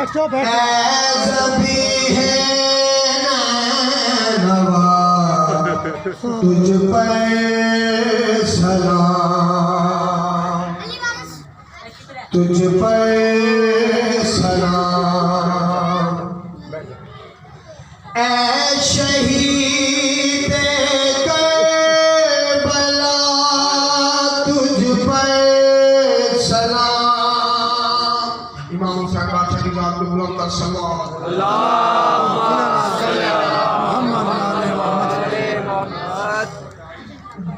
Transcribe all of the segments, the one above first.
ऐ है नवा तुझ पर सलाम, तुझ पर सलाम। ऐ शहीद करबला तुझ पर सलाम। इमाम हुसैन बादशाह की जात में बुलंद कर सलाम।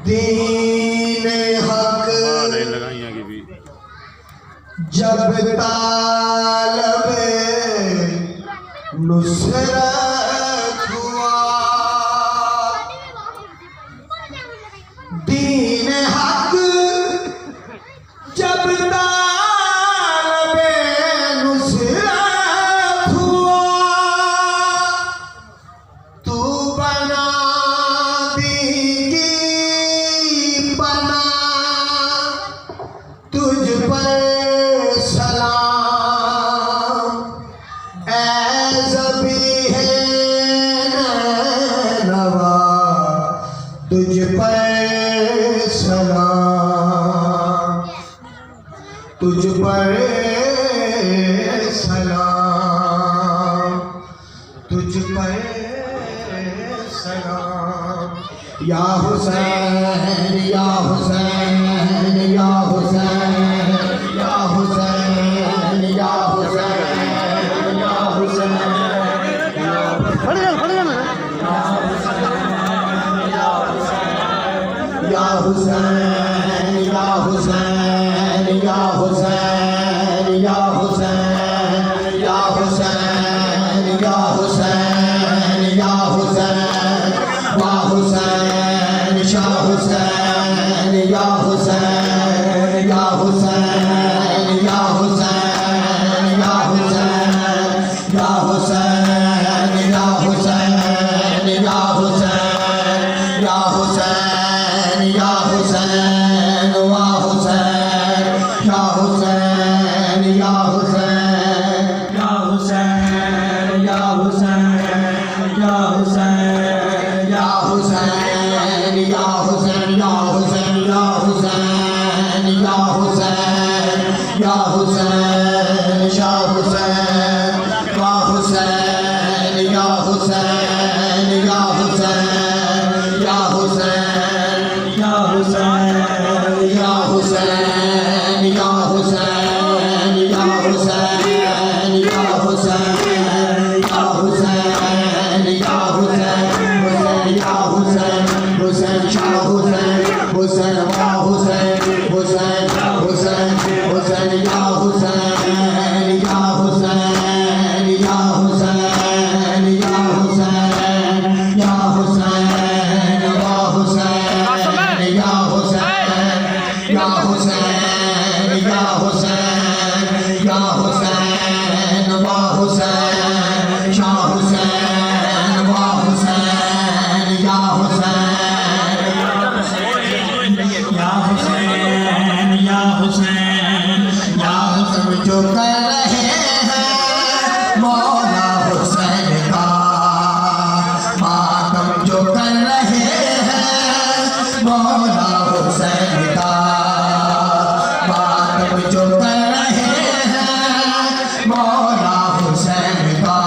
दीन हक जब तालब नुसरत हुआ, दीन हक जब तालब नुसरत हुआ, तू बना देगी बना तुझ पर सलाम। ऐ ज़बीह नवा तुझ पर सलाम, तुझ पर सलाम, तुझ पर सलाम। या हुसैन या हुसैन या हुसैन या हुसैन या हुसैन या हुसैन या हुसैन या हुसैन या हुसैन या हुसैन या हुसैन या हुसैन या हुसैन वा हुसैन शाह हुसैन या हुसैन या हुसैन या हुसैन या हुसैन या हुसैन या हुसैन या हुसैन या हुसैन या हुसैन वा हुसैन या हुसैन या हुसैन या हुसैन या हुसैन या हुसैन या हुसैन या हुसैन या हुसैन या हुसैन या हुसैन या हुसैन शाह हुसैन वा हुसैन या हुसैन या हुसैन या हुसैन या हुसैन या हुसैन या हुसैन या हुसैन या हुसैन या हुसैन या हुसैन हुसैन या हुसैन हुसैन शाह हुसैन हुसैन वा हुसैन हुसैन हुसैन हुसैन या हुसैन या हुसैन या हुसैन या हुसैन या हुसैन वा हुसैन या हुसैन या हुसैन या हुसैन या हुसैन वा हुसैन शाह हुसैन वा हुसैन या हुसैन या हुसैन या हुसैन या हुसैन जो कर रहे हैं मौला हुसैन का मातम, जो कर रहे हैं मौला हुसैन का मातम, जो कर रहे हैं मौला हुसैन का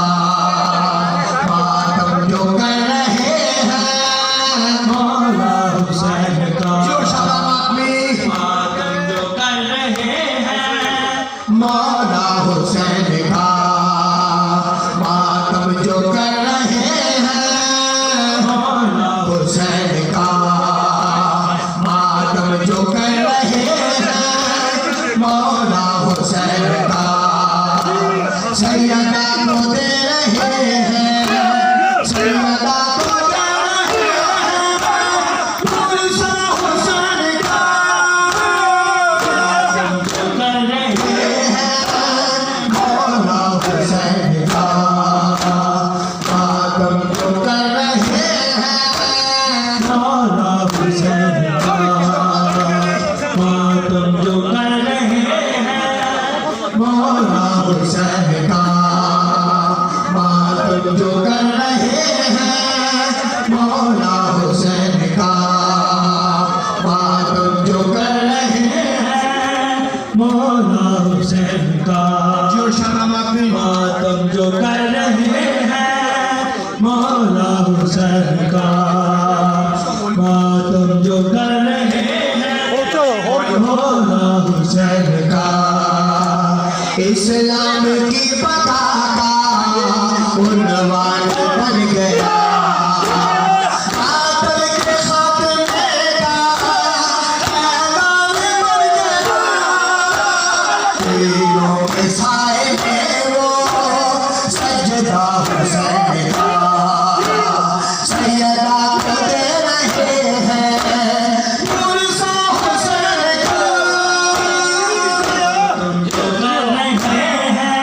मातम, जो कर रहे हैं मौला हुसैन का जो सलामत में मातम, जो कर रहे हैं मौला हुसैन का मातम, जो कर रहे हैं मौला हुसैन का मातम, जो कर रहे हैं मौला हुसैन का सैयदा को दे रहे हैं सैयदा को दे रहे हैं पुरसा हुसैन का जो कर रहे हैं मौला हुसैन का मातम, जो कर रहे हैं मौला हुसैन का मातम, जो कर रहे हैं मौला हुसैन का कर रहे हैं मौला हुसैन का। इस्लाम की पताका उन्वान बन गया, कातिल के खात्मे का ऐलान बन गया। तीरों के साए में वो सजदा हुसैन का, सैयदा को दे रहे हैं पुरसा हुसैन का। तुम जो कर रहे हैं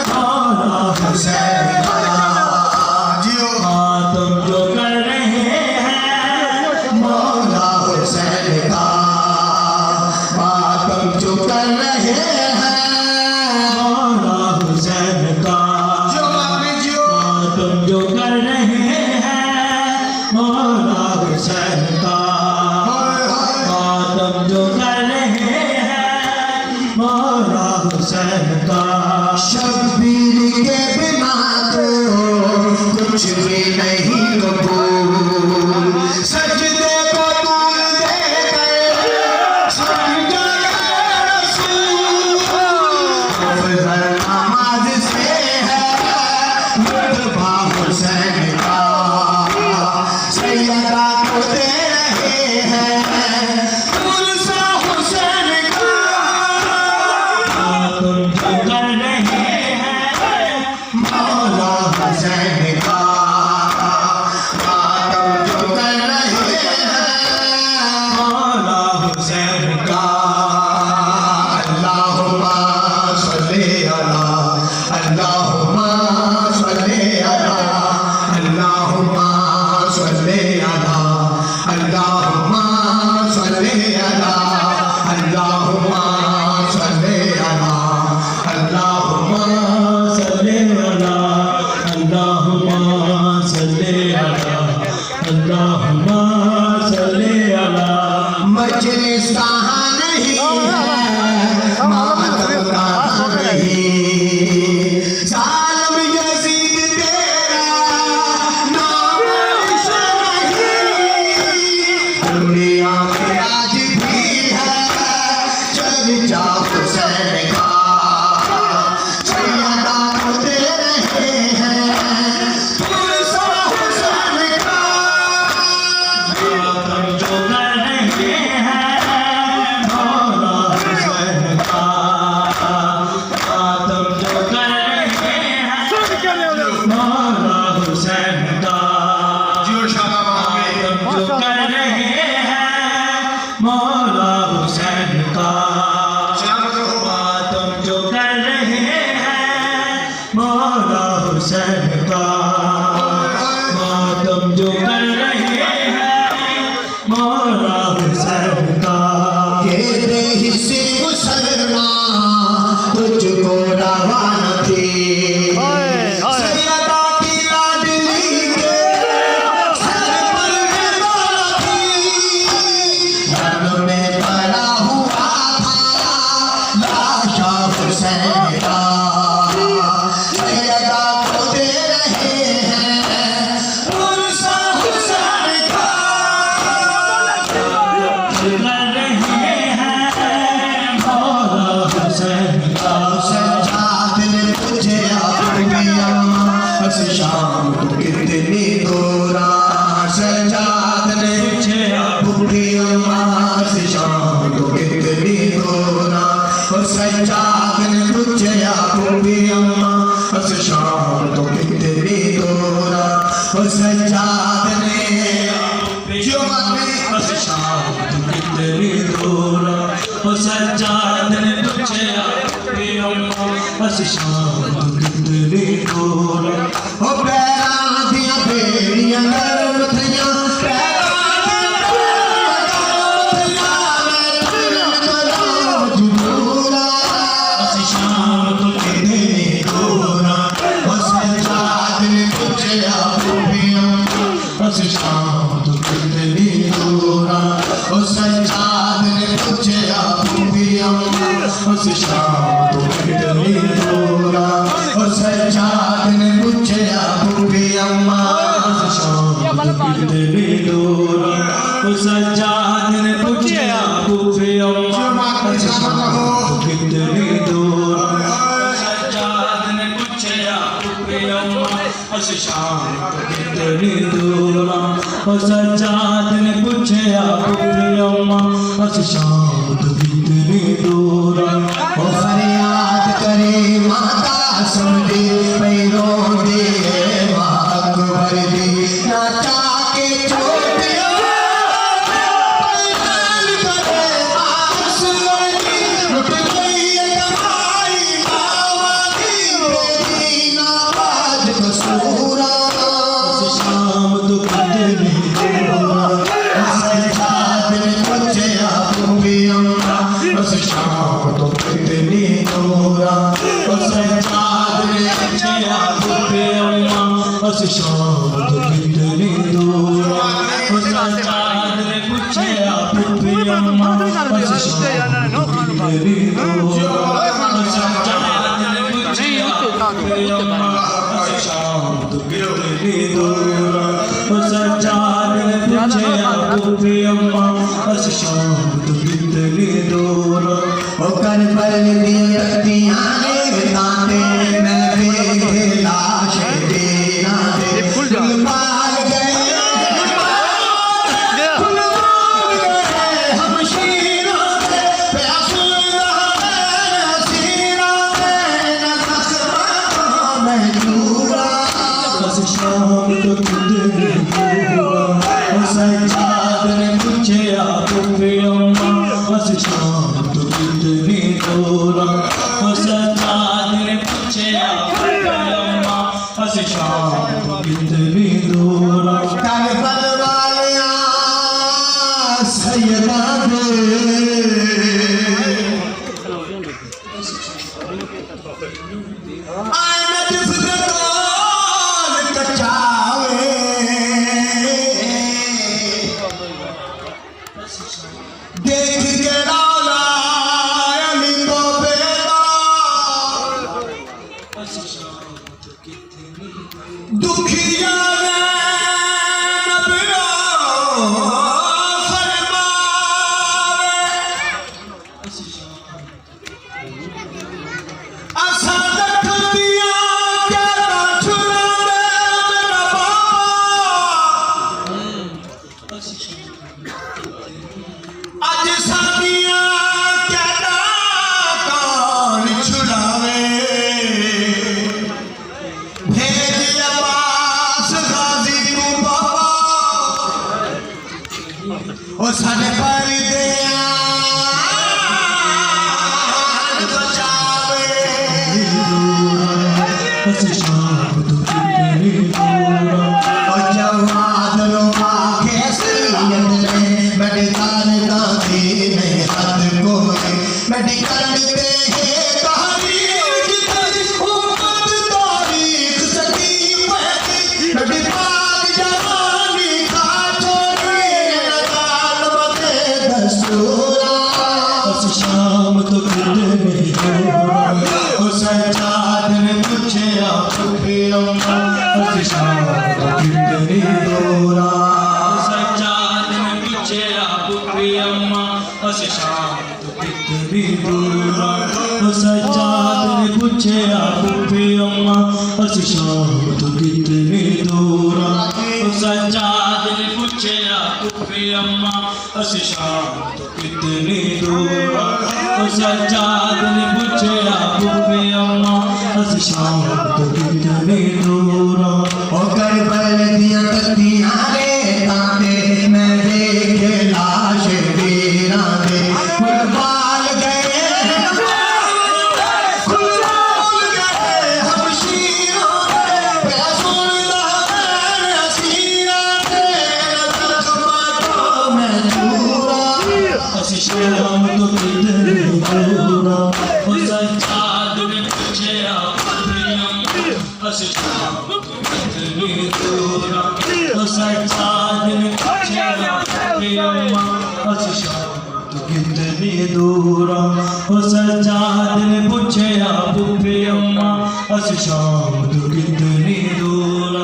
मौला हुसैन का, तुम जो कर रहे हैं मौला हुसैन का, तुम जो कर रहे हैं मौला हुसैन का, तुम जो कर रहे हैं मौला हुसैन का, तुम जो कर रहे हैं मौला हुसैन का। शब्बीर के बिना तो कुछ भी नहीं कबूल, सजदे को तूल देकर समझा रसूल। अफजल नमाज से है मुतबा हुसैन का, सैयदा को दे रहे हैं पुरसा हुसैन का। तुम जो कर रहे हैं मौला हुसैन का, तुम जो कर रहे हैं मौला हुसैन का। अल्लाहुम्मा सल्ली अला, अल्लाहुम्मा सल्ली अला, अल्लाहुम्मा सल्ली अला, अल्लाहुम्मा सल्ली अला, अल्लाहुम्मा सल्ली अला, अल्लाहुम्मा सल्ली अला, अल्लाहुम्मा सल्ली अला, अल्लाहुम्मा सल्ली अला। मजलिस कहाँ नहीं है, मातम कहाँ नहीं, जालिम यजीद तेरा नाम निशान नहीं। दुनिया में आज भी है चर्चा हुसैन का, सैयदा को दे रहे हैं पुरसा हुसैन का। तुम जो कर रहे हैं मौला हुसैन का, तुम जो कर रहे हैं मौला हुसैन का, तुम जो कर रहे हैं मौला हुसैन का, तुम जो कर रहे हैं मौला हुसैन का, तुम जो कर रहे हैं मौला हुसैन का। ये देही से मुसलमान तुझको रवाना थी, सैयदा की लाडली के सर पर निवाला थी। रन में पड़ा हुआ था लाशा हुसैन का, सैयदा को दे रहे हैं पुरसा हुसैन का। कर रहे हैं मौला हुसैन का, सज्जाद ने तुझे अपनी अम्मा बस शाम को कितनी गोरा, सज्जाद ने तुझे अपनी अम्मा बस शाम को कितनी गोरा, और सज्जाद ने तुझे अपनी अम्मा बस शाम को कितनी गोरा, और सज्जाद ने जो बस शाम को कितनी गोरा, और सज्जाद ने तुझे अपनी अम्मा बस शाम को कितनी गोरा। ओ पैरां दियां बेड़ियां नरम थियां, पैरां दियां बेड़ियां नरम थियां, मैं जुबूरा बस शाम को कितनी गोरा, और सज्जाद ने तुझे अपनी अम्मा बस शाम को कितनी गोरा, और सज्जाद ने तुझे अपनी अम्मा बस शाम को कितनी गोरा, और सज्जाद ने तुझे अपनी अम्मा बस शाम को कितनी गोरा, और सज्जाद सज्जाद ने पूछा पुफे अम्मा कितनी दूर सज्जाद ने पूछा पुफे अम्मा शाम कितनी दूर सज्जाद ने पूछा पुफे अम्मा शाम कितनी दूर फरियाद करे माता सुन दे पैरों दे अकबर दी नाचा के छोटिया पैदान करे आसमानी लुट गई कमाई बावादी मेरी नाबाद कसूरा शाम तो कितनी दूर सज्जाद ने पूछा पुफे अम्मा शाम तो कितनी दूर सज्जाद ने पूछा पुफे अम्मा शाम तो कितनी दूर सज्जाद ने पूछा पुफे अम्मा शाम तो कितनी दूर सज्जाद ने पूछा पुफे अम्मा शाम तो कितनी दूर सज्जाद ने पूछा पुफे अम्मा शाम तो कितनी दूर कर पर दिया तकियां ने ताने मैं देखे लाश देना दे मार गए हम शीरों से प्यासे सीरा न कसमा मैं दूरा बस शाम तो कितनी दूर सज्जाद ने पूछा पुफे अम्मा शाम तो कितनी दूर सज्जाद ने पूछा पुफे अम्मा शाम तो कितनी दूर करबल वालिया सैयदा दे आना जिसका तोल कचावे देख के रौला अली को बेदा दुखिया ने नबियो फरमावे असा दख दिया क्या छुड़ा दे मेरा बाबा आज सादियां क्या कौन छुड़ावे भेज अब्बास गाजी को बाबा ओ सारे पर्दे बचावे शाम तो कितनी दूर ओ जवान रो आंखें सीयत में मेडिकल का दिन हाथ को मेडिकल पे तारीख की उम्मत तारीख सदी पहली नबी पाक जवानी खा छोड़ी नगाल बते दस्तूरा शाम तो कितनी दूर सज्जाद ने पूछा पुफे अम्मा शाम तो कितनी दूर सज्जाद ने पूछा पुफे अम्मा शाम तो कितनी दूर सज्जाद ने पूछा पुफे अम्मा शाम तो कितनी दूर सज्जाद ने पूछा पुफे अम्मा शाम तो कितनी दूर सज्जाद ने पूछा पुफे अम्मा शाम तो कितनी दूर कर पर दिया तकियां ने ताने मैं देखे लाश देना दे बाल गए हम शीरों प्यासों सीरा मैं दूरा शाम तो कितनी दूर सज्जाद ने पूछा पुफे अम्मा शाम तो कितनी दूर सज्जाद ने पूछा पुफे अम्मा शाम तो कितनी दूर सज्जाद ने पूछा पुफे अम्मा शाम तो कितनी दूर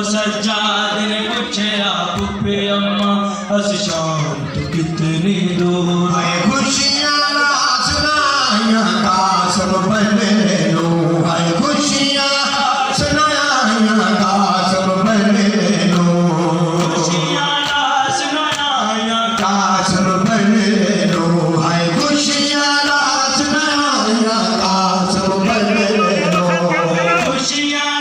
सज्जाद ने पूछा पुफे अम्मा शाम तो कितनी दूर है खुशियाँ सुनाया कासम बने लो है खुशियाँ सुनाया कासम बने लो खुशियाँ सुनाया कासम बने लो है खुशियाँ सुनाया कासम बने लो खुशियाँ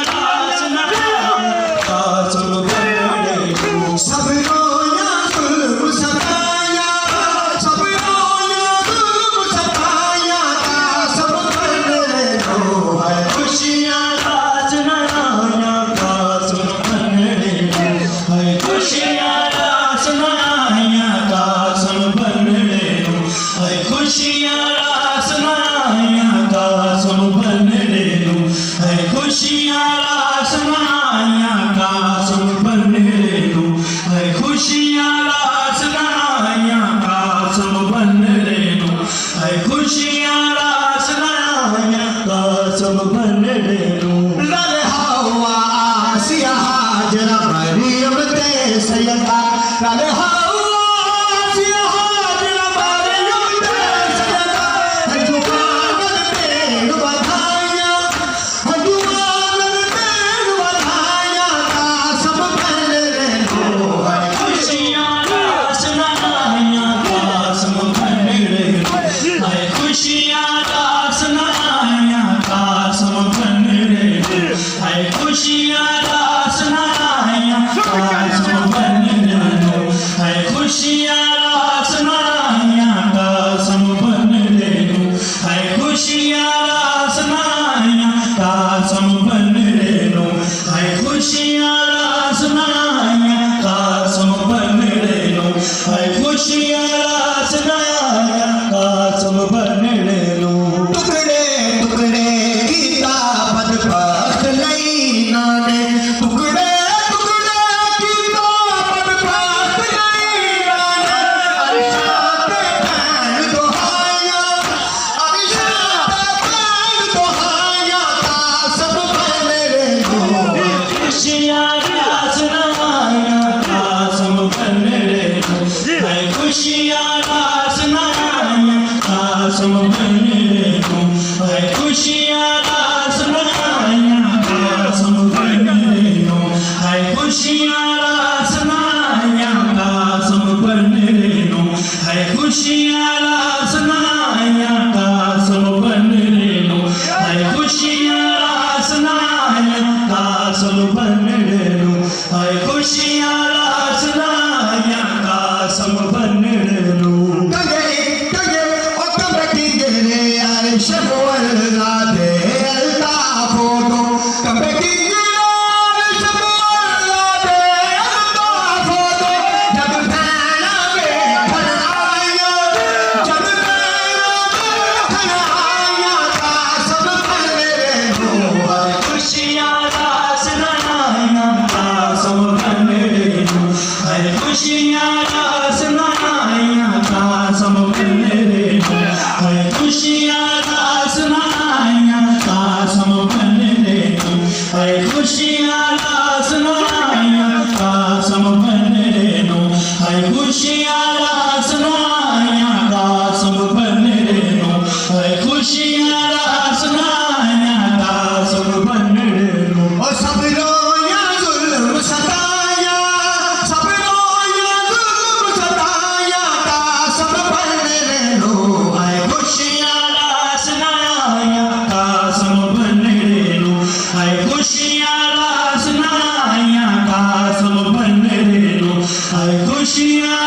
सुनाया कासम बने लो सब रोया जुल्म सताया सब रोया जुल्म सताया कासम बने लो है खुशियाँ सुनाया कासम बने लो है खुशियाँ सुनाया कासम बने लो है खुशियाँ सुनाया कासम बने लो है खुशियाँ सुनाया कासम बने लो है खुशियाँ सुनाया कासम बने लो है खुशियाँ सुनाया कासम बने लो लल हवा आसिया हाजरा मरियम ते सैयदा लल हवा आसिया हाजरा मरियम ते सैयदा जुबान तेन बधाया जुबान तेन बधाया कासम बने लो है खुशियाँ सुनाया कासम बने लो है खुशियाँ सुनाया कासम बने लो है खुशियाँ सुनाया कासम बने लो है खुशियाँ सुनाया कासम बने लो है खुशियाँ सुनाया कासम बने लो है खुशियाँ सुनाया कासम बने लो है खुशियाँ सुनाया कासम बने लो टुकड़े टुकड़े कीता बदबख्त लईना ने टुकड़े टुकड़े कीता बदबख्त लईना ने अरशाद पैन दोहाया अरशाद पैन दोहाया कासम बने लो खुशियाँ सुनाया कासम बने लो है खुशियाँ सुनाया कासम बने लो है खुशियाँ सुनाया कासम बने लो है खुशियाँ सुनाया कासम बने लो है खुशियाँ सुनाया कासम बने लो है खुशियाँ सुनाया कासम बने लो है खुशियाँ सुनाया कासम बने लो गए गए ओ कमटी गिरे अर्श मोल्ला दे अल्लाह फोटो कमटी गिरे अर्श मोल्ला दे अल्लाह फोटो जब फैला वे घर आया जब फैला वे घर आया कासम बने लो है खुशियाँ सुनाया कासम बने लो है खुशियाँ सुनाया कासम बने लो है खुशियाँ सुनाया कासम बने लो है खुशियाँ सुनाया कासम बने लो है खुशियाँ सुनाया कासम बने लो है खुशियाँ सुनाया कासम बने लो ओ सब रोया जुल्म सताया सब रोया जुल्म सताया कासम बने लो है खुशियाँ सुनाया कासम बने लो है खुशियाँ सुनाया कासम बने लो है खुशियाँ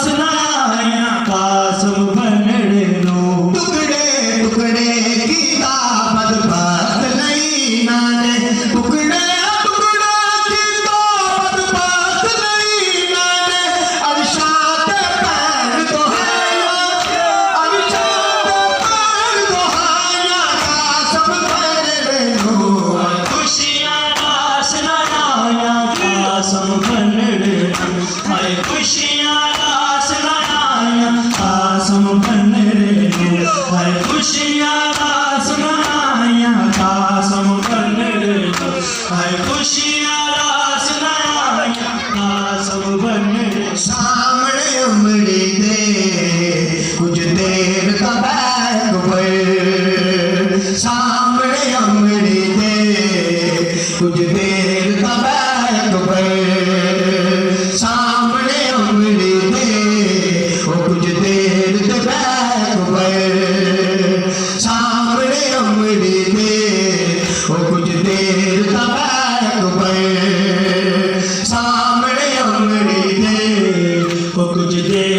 सुनाया कासम बने लो टुकड़े टुकड़े कीता बदबख्त लईना ने टुकड़े टुकड़े कीता बदबख्त लईना ने अरशाद पैन दोहाया अरशाद पैन दोहाया कासम बने लो खुशियाँ सुनाया कासम बने लो है खुशियाँ सुनाया कासम बने लो है खुशियाँ सुनाया कासम बने लो है खुशियाँ सुनाया कासम बने लो सामने उमड़ी दे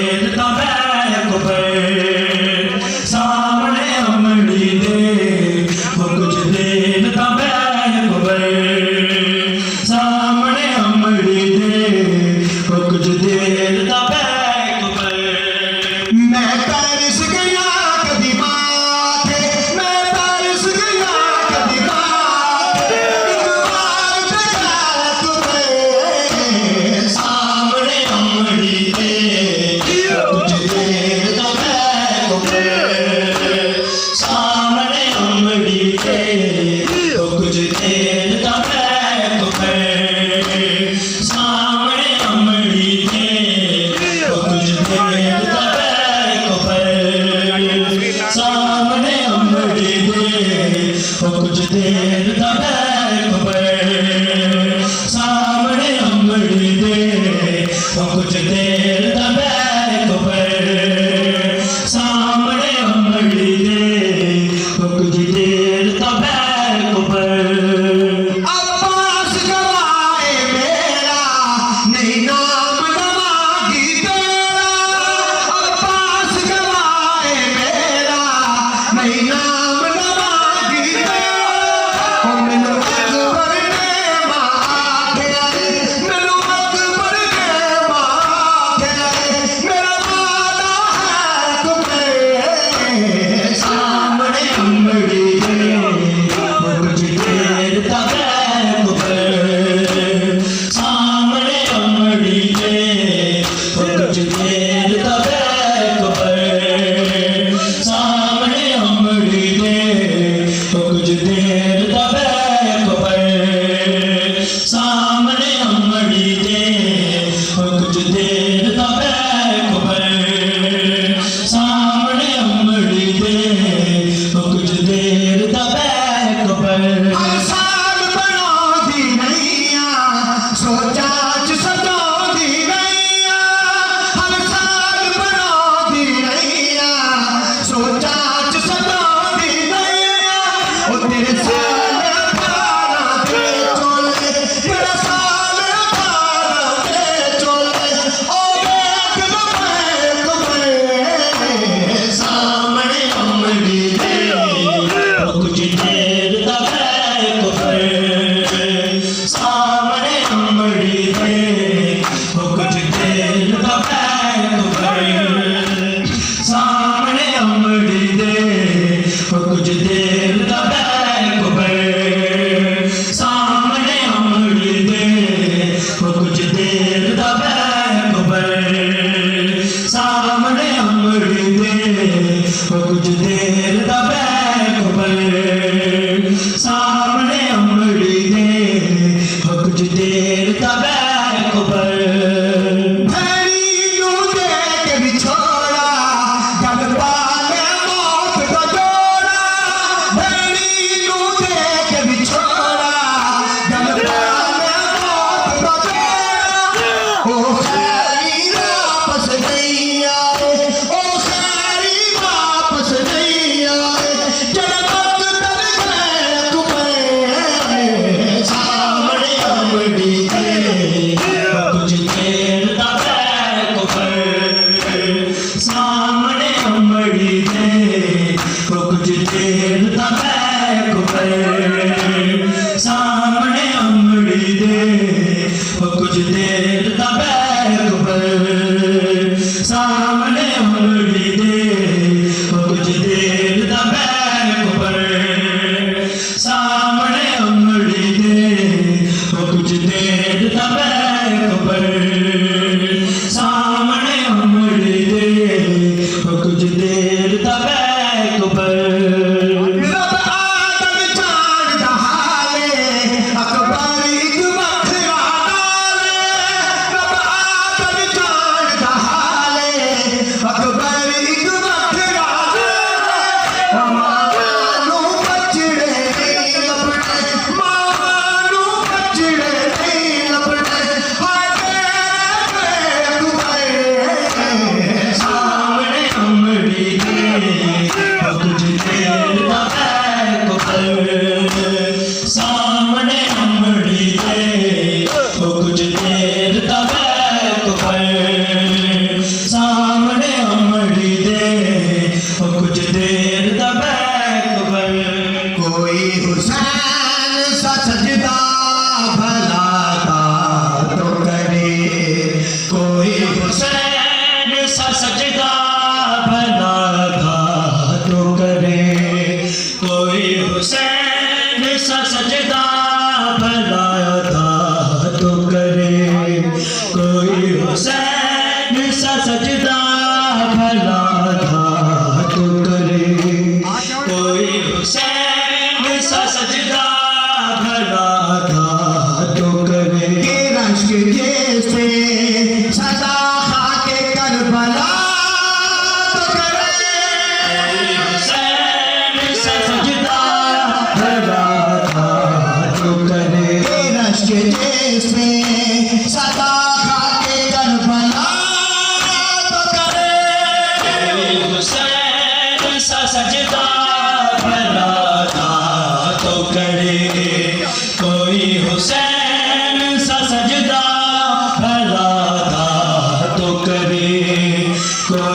देर दा बैक पर सामने अमली दे वो कुछ देर दा बैक पर सामने अमली दे वो कुछ देर दा बैक पर मैं तरस गया कदी माथे, मैं तरस गया कदी माथे, एक बार तुम्हें सामने अमली दे कुछ देर दा बैक पर सामने अमली दे कुछ देर दा बैक पर सामने अमली दे कुछ देर दा बैक पर सामने अमली दे कुछ देर दा बैक पर सामने अमली दे कुछ देर दा बैक पर सामने अमली दे कुछ देर दा बैक पर अब्बास गवाए मेरा नहीं नाम नवागी तेरा, अब्बास गवाए मेरा नहीं नाम नवागी तेरा। ओ मैनू अकबर ने माखिया, मैनू अकबर ने माखिया, मेरा वादा है तुम्हें सामने अमली दे कुछ देर दा बैक पर सामने अमली दे कुछ देर दा बैक पर सामने अमली दे कुछ देर दा बैक पर सामने अमली दे कुछ देर दा बैक पर सामने अमली दे कुछ देर दा बैक पर हर साल बनाउंदी नैया सोचा च सजाउंदी नैया, हर साल बनाउंदी नैया सोचा च सजाउंदी नैया। ओ तेरे साल अठारा दे चोले, तेरा साल अठारा दे चोले, ओ देख लो मैं तुम्हें सामने अमली दे कुछ देर दा बैक पर सामने अमली दे कुछ देर दा बैक पर सामने अमली दे कुछ देर दा बैक पर सामने अमली दे कुछ देर दा बैक पर सामने अमली दे कुछ देर दा बैक पर सामने अमली दे कुछ देर दा बैक पर भैरी नू देख विछोड़ा गल पाले मौत का जोड़ा, भैरी नू देख विछोड़ा गल पाले मौत का जोड़ा। ओ खैरी वापस नहीं आए, ओ खैरी वापस नहीं आए, जरा वक्त कर गए तुम्हें सामने अमली दे कुछ देर दा बैक पर सामने अमली दे कुछ देर दा बैक पर सामने अमली दे कुछ देर दा बैक पर सामने अमली दे कुछ देर दा बैक पर सामने अमली दे कुछ देर दा बैक पर सामने अमली दे कुछ देर दा बैक पर रब आदम चांद दहाले अकबर एक बखरा डाले, रब आदम चांद दहाले अकबर एक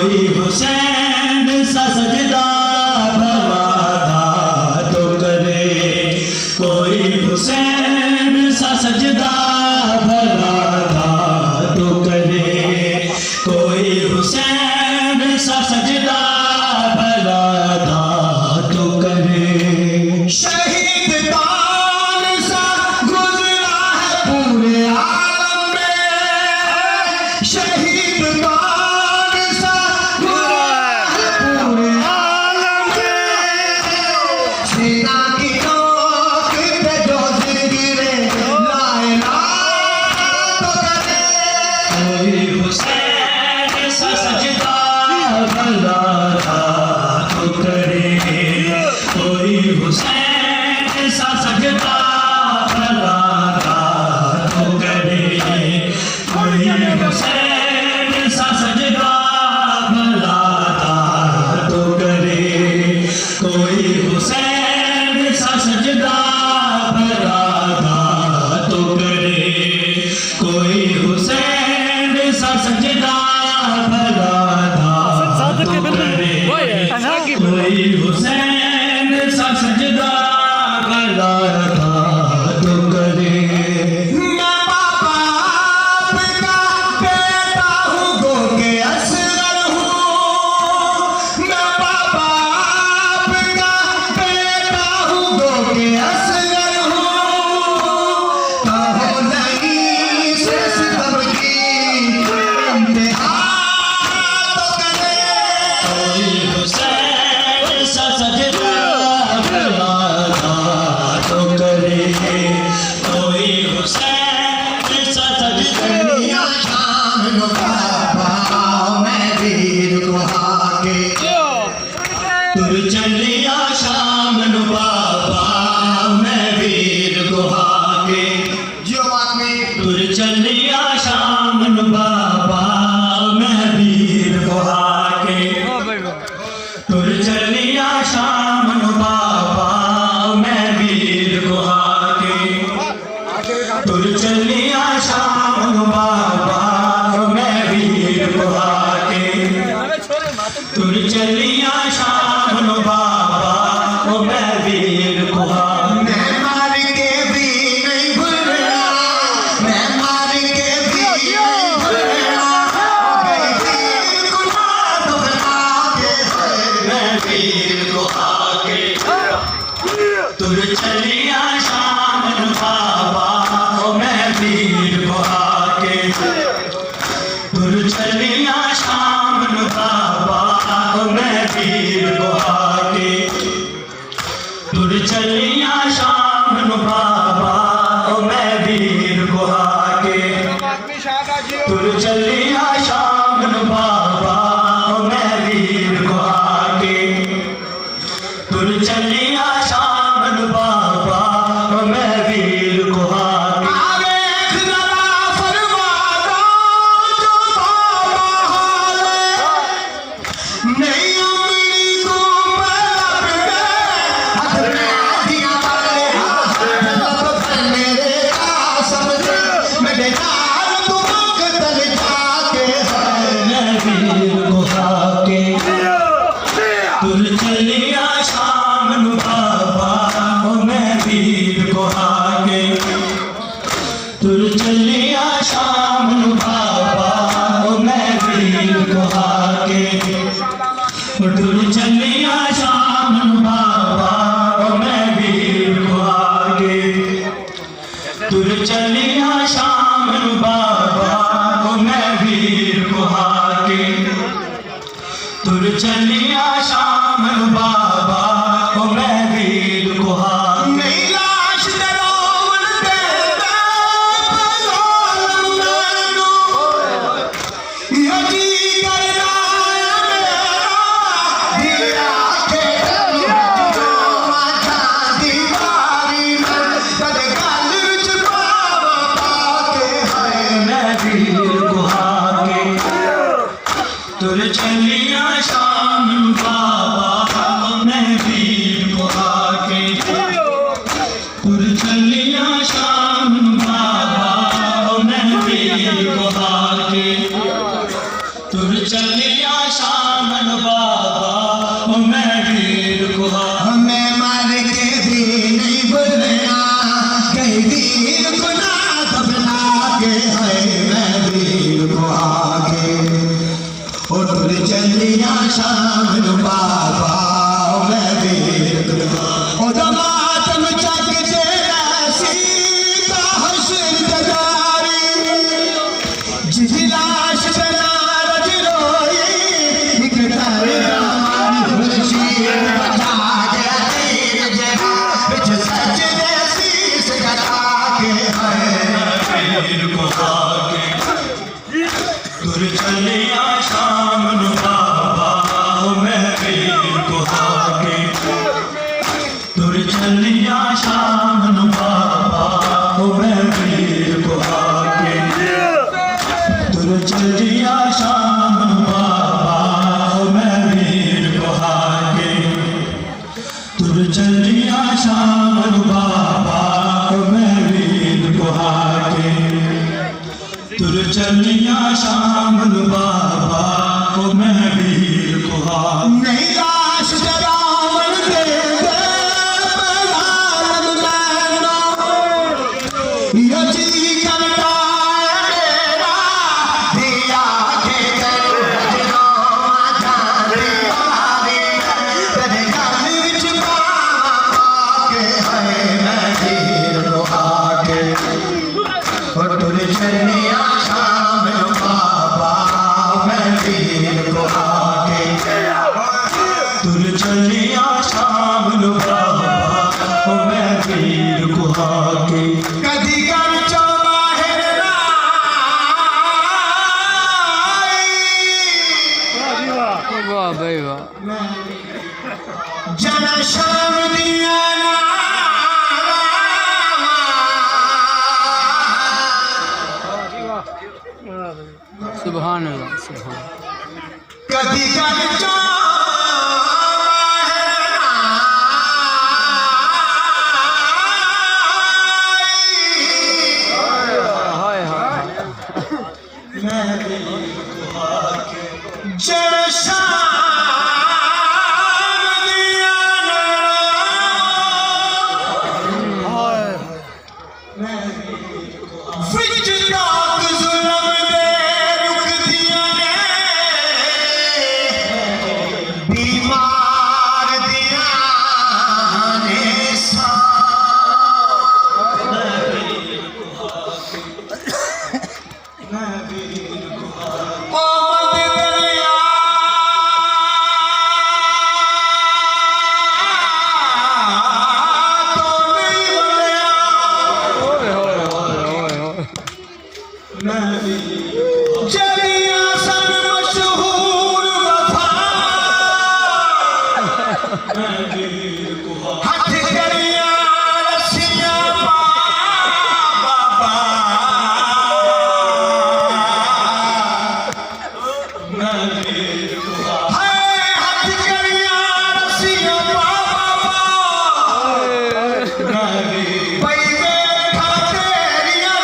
कोई हुसैन सा सजदा भला तो करे, कोई हुसैन सा सजदा भला तो करे, कोई हुसैन सा सजदा भला तो करे। शहीद तान सा गुजरा है पूरे आलम में, शहीद तान सा गुजरा है पूरे आलम में। सीना की नोक पे जो जिक्र ला इलाहा तो करे, कोई हुसैन सा सजदा भला तो करे, कोई हुसैन सा सजदा भला तो करे, कोई हुसैन सा सजदा भला तो करे, कोई हुसैन सा सजदा भला तो करे, कोई हुसैन सा सजदा भला तो करे, कोई हुसैन सा सजदा भला तो करे। मैं बाबा आपका बेटा हूँ, गो के असगर हूँ। मैं बाबा आपका बेटा हूँ, गो के असगर हूँ। कहो नहीं से सितम की इंतहा तो करे, कोई हुसैन सा सजदा भला तो करे, कोई हुसैन सा सजदा। दुनिया शाम नु बाबा मैं वीर को हाके, तुर चलिया शाम नु बाबा मैं वीर गुहा के, जो आदमी तुर चलिया शाम नु बाबा मैं वीर गुहा के, तुर चलिया शाम नु बाबा मैं वीर गुहा के, तुर चलिया शाम नु बाबा मैं वीर गुहा के, तुर चलिया शाम नु बाबा मैं वीर गुहा के। मैं मार के भी नहीं भूलना, मैं मार के भी नहीं भूलना। गई वीर गुनाह तो बना के मैं वीर गुहा के, तुर चलिया शाम नु बाबा मैं वीर गुहा के, तुर चलिया शाम नु बाबा मैं वीर गुहा के, तुर चलिया शाम नु बाबा मैं वीर गुहा के, तुर चलिया शाम नु बाबा मैं वीर गुहा के, तुर चलिया शाम नु बाबा मैं वीर गुहा के। आगे खुदा फरमाता जो बाबा हाले, नहीं उंगली को पलट गए, हाथ में आधिया वाले हाथ मेरे आसम से मेरे यार तुम कतल जाके है। मैं वीर गुहा के, तुर चलिया शाम नु बाबा मैं वीर गुहा के, तुर चलिया शाम नु बाबा मैं वीर गुहा के, तुर चलिया शाम नु बाबा मैं वीर गुहा के, तुर चलिया शाम नु बाबा मैं वीर गुहा के, तुर चलिया शाम नु बाबा मैं वीर गुहा के। नहीं लाश दरोवन देता भगवान मैनू, यो जी करना मेरा दिया के तनु माथा दीवारी में कदे गल विच पावा पाके है। मैं वीर गुहा के, तुर चलिया शाम नु बाबा मैं वीर गुहा के, तुर चलिया शाम नु बाबा मैं वीर गुहा के, तुर चलिया शाम शाम नु बाबा मैं वीर ओ दमातम चक तेरा सीता हसन जगारी जिसी लाश पे नारज रोई एक तारा मुर्शीद बजा गया तीर जगा बिच सजदे शीश झुका के है वीर को आके तुर चलिया शाम नु बाबा मैं वीर को आके तुर चलिया शाम नु बाबा मैं वीर को आके तुर चलिया शाम नु बाबा मैं वीर को आके तुर चलिया शाम नु बाबा मैं वीर को आके तुर चलिया शाम नु बाबा मैं वीर को आके नहीं लाश जरावन दे दे बलाल मैनो यो जी करता है मेरा दिया के कर जनो जाने वाली तेरे गल विच पावा के है मैं वीर को आके और तुर चलिया शाम नु बाबा मैं वीर को आके तुर चलिया शाम नु बाबा मैं वीर को आके कदी कर चो बाहर वाह भाई वाह जन शाम दिया सुभान अल्लाह सुभान कदी कर चो हाय हाय जन शाम दिया विच रात जुल्म दे रुक दिया ने बीमार दिया ने सा मोहम्मद दरिया तो नहीं बलिया ओए होए होए होए जलिया सन मशहूर वफा हथ करिया रसिया बाबा हाय हथ करिया रसिया बाबा पई बैठा तेरिया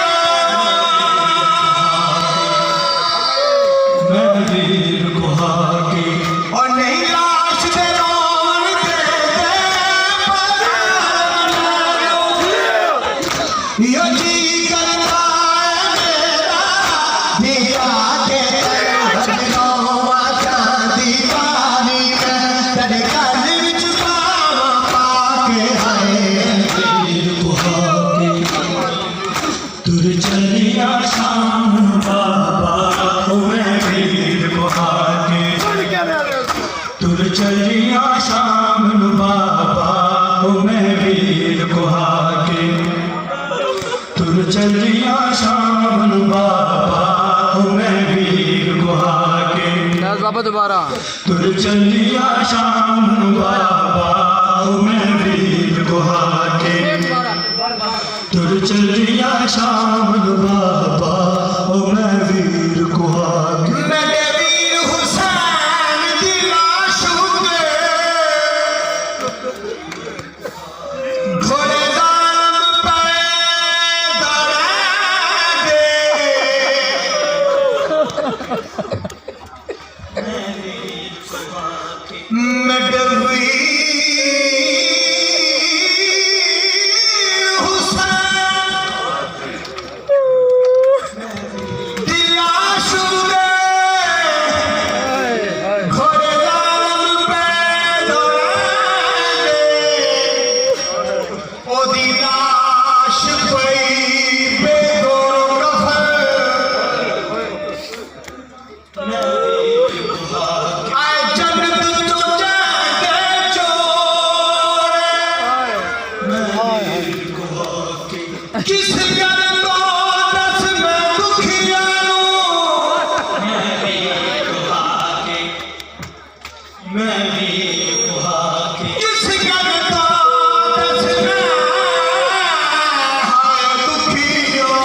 मैं वीर को आके और नहीं लाश दे रोन दे दे यो जी करता है मेरा दिया के जनो चांदी पानी तेरे गल विच पावा पाके है वीर को आके तुर चलिया शाम नु बाबा मैं वीर को आके तुर चलिया शाम नु बाबा मैं वीर को आके तुर चलिया शाम नु बाबा मैं वीर को आके यार बाबा दोबारा तुर चलिया शाम नु बाबा मैं वीर को आके तुर चलिया शाम नु बाबा मैं वीर को आके मेरे वीर हुसैन दी लाश उते घोड़े जान पे मैं वीर कुहा के किस गल तो दसना हाय दुखियों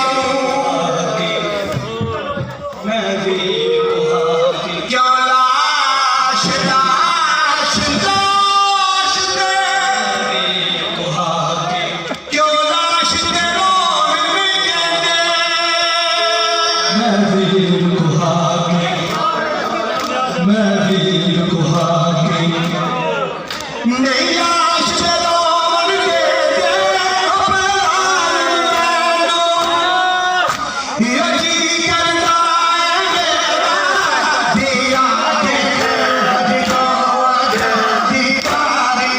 मैं वीर कुहा के क्यों लाश लाश लाश दे वीर कुहा के क्यों लाश दे रोह में कहते मैं वीर कुहा के मैं वीर कुहा के नहीं लाश दे रोह में कहते ये जी करता है मेरा दिया के जी कारी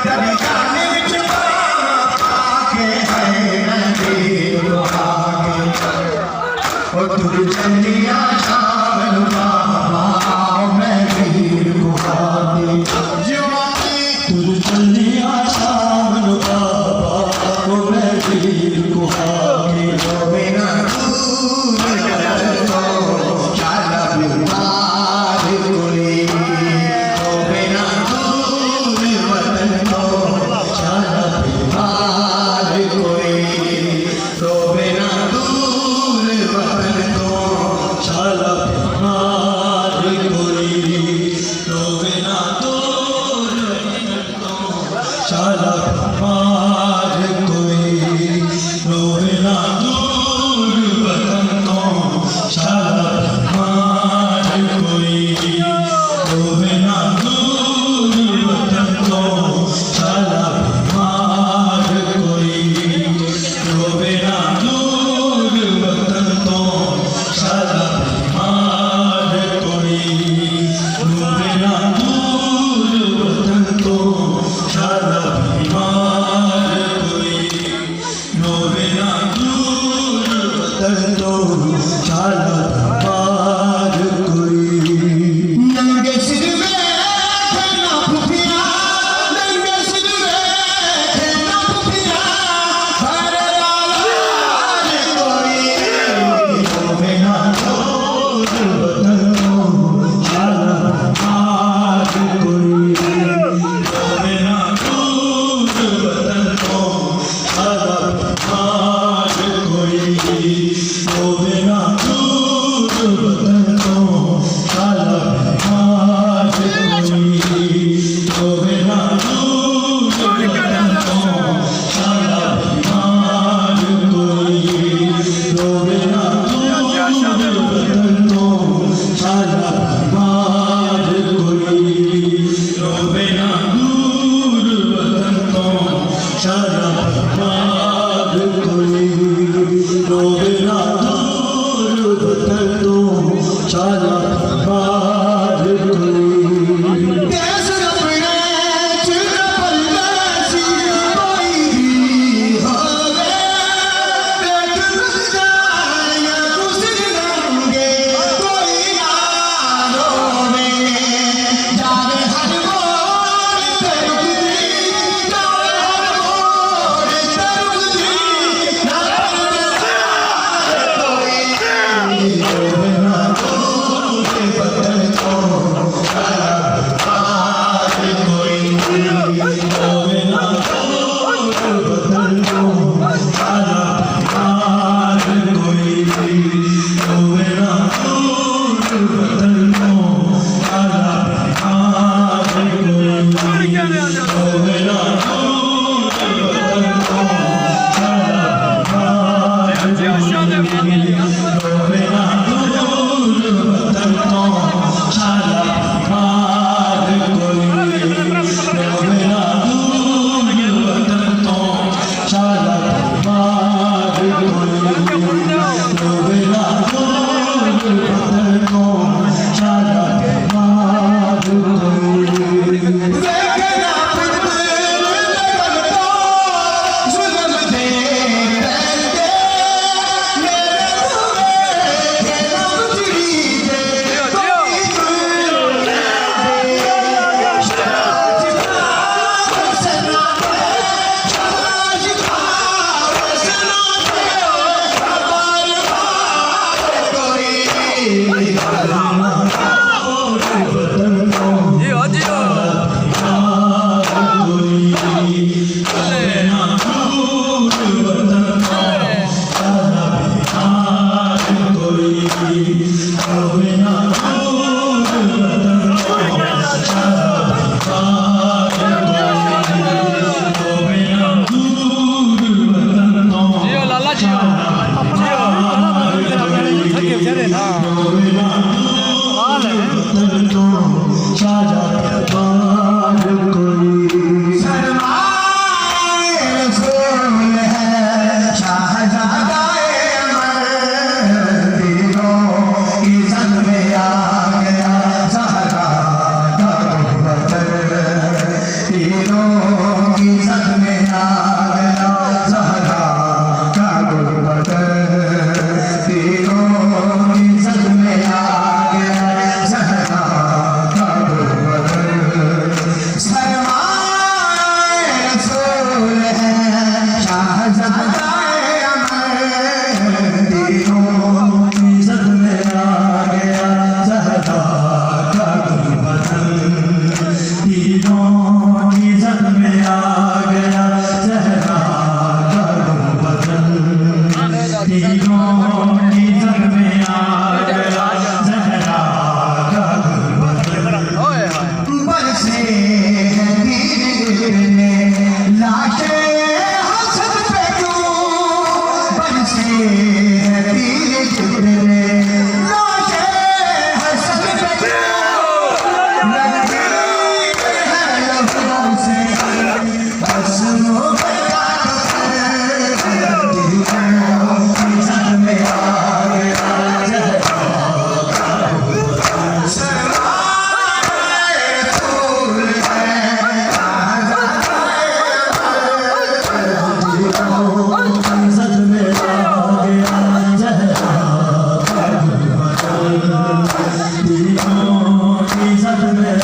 तेरी जाने विच पाके है वीर कुहा के ओ तुर चलिया शाम बाबा मैं वीर कुहा के जवानी तुर चलिया शाम बाबा ओ मैं वीर कुहा के बिना दूर तो चल बीमार कोई ओ बिना दूर वतन तो चल बीमार कोई तो बिना दूर वतन तो शाला बीमार कोई रोवे ना दूर तो शाला बीमार कोई रोवे ना दूर वतन तो शाला बीमार कोई रोवे ना दूर वतन तो शाला बीमार कोई रोवे ना दूर वतन तो शाला बीमार कोई रोवे ना दूर वतन तो शाला बीमार कोई रोवे ना दूर वतन तो शाला बीमार कोई नंगे सिर में खेलना फुफिया नंगे सिर में खेलना फुफिया हर लाल कोई रोवे ना दूर वतन तो शाला बीमार कोई रोवे ना दूर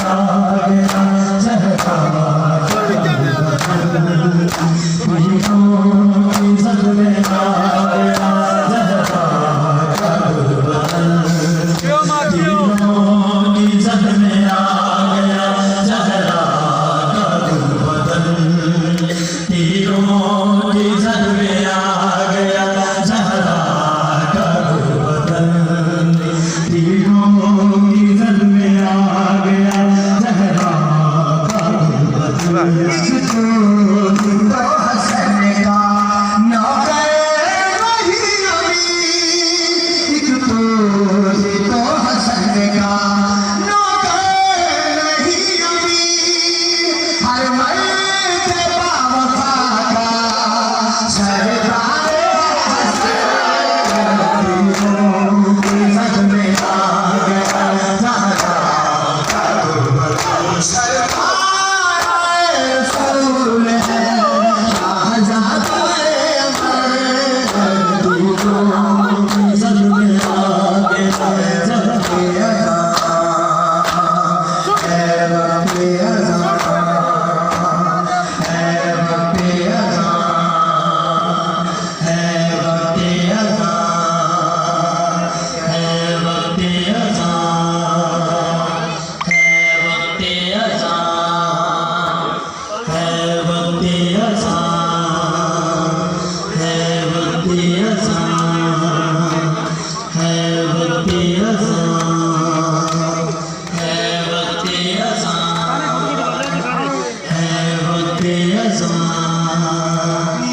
गया जहरा इज्जत में आ गया जहरा इज्जत में आ गया जहरा तीरों की इज्जत में आ गया जहरा का बदन तीरों की इज्जत में आ गया जहरा का बदन तो हसन का नौकर नहीं अभी तो हसन का नौकर नहीं अभी हर मर्द बावफा का सरदार इज्जत में आ गया जहरा का बदन सरदार रसूल है शाहजादा इज्जत में आ गया जहरा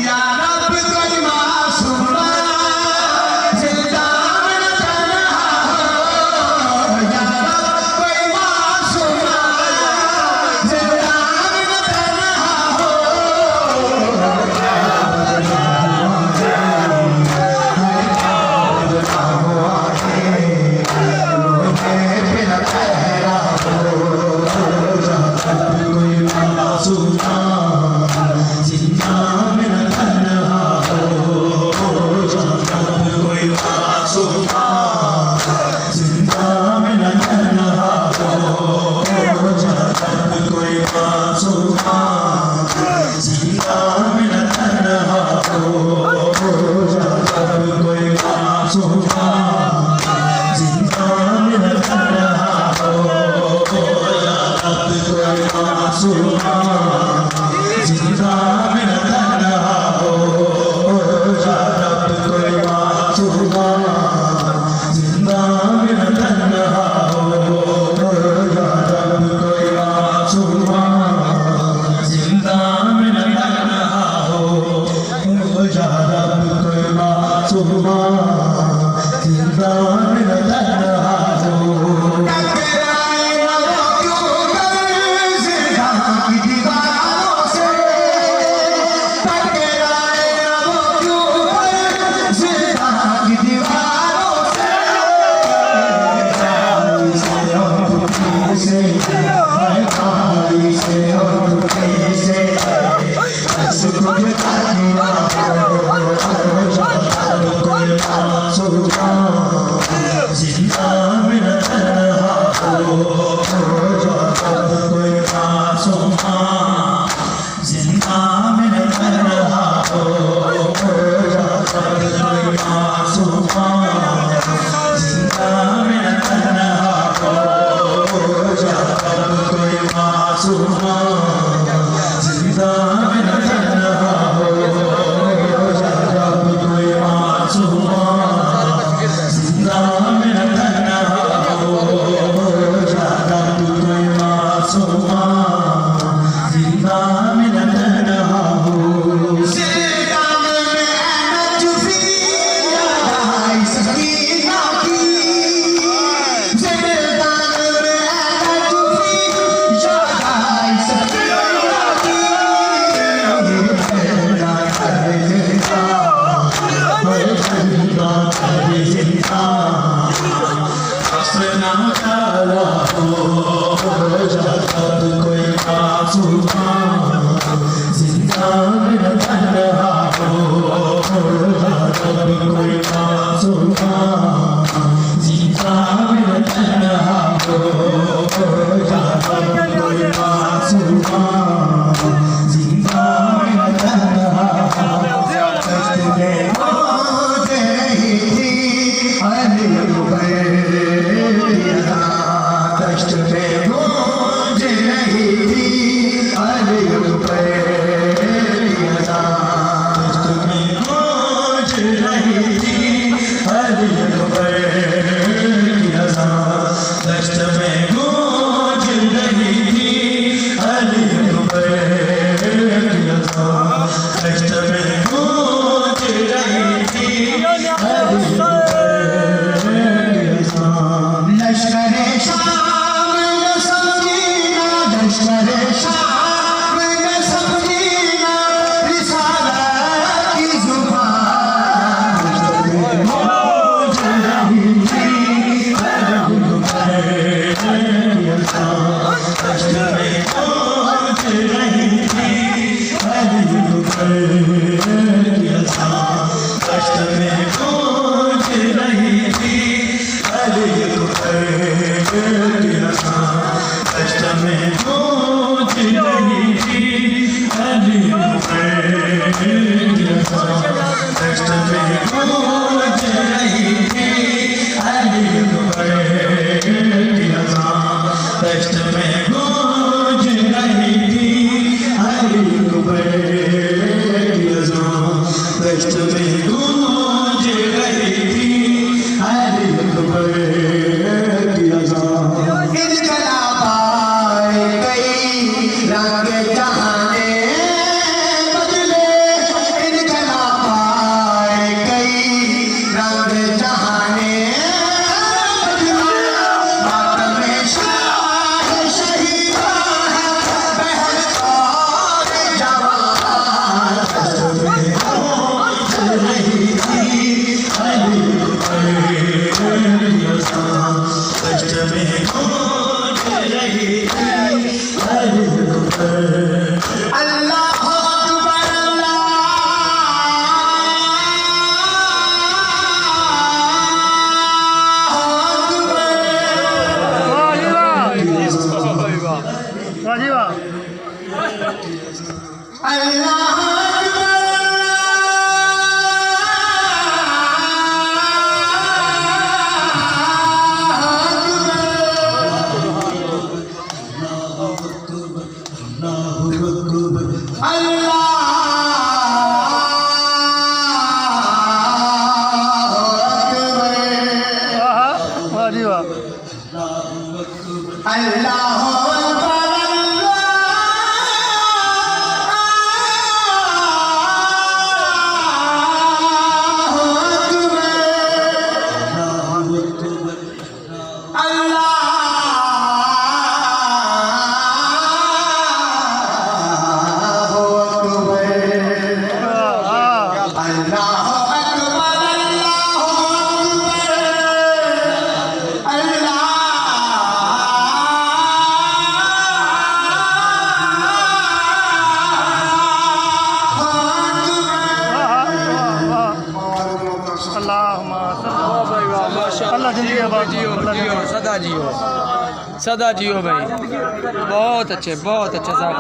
या रब कोई मासूम जिंदा में तन्हा हो या रब कोई मासूम जिंदा में तन्हा हो जीता में तन्हा हो लश्कर शाह मैंने समझी ना रिसालत की जुबान मौज रही थी कष्ट में मौज रही थी कष्ट में मौज रही थी कष्ट में मौज रही थी कष्ट में मौज रही थी कष्ट में मौज रही थी कष्ट में गूंज रही थी इनकलाब आए कई रंग जहाने बदले इनकलाब आए कई रंग जहाने बदले मातम शाह शहीदा है बहर और जवान कष्ट में मौज रही थी कष्ट में मौज रही थी अल्लाह अकबर सदा जियो सदा जियो भाई बहुत अच्छे साहब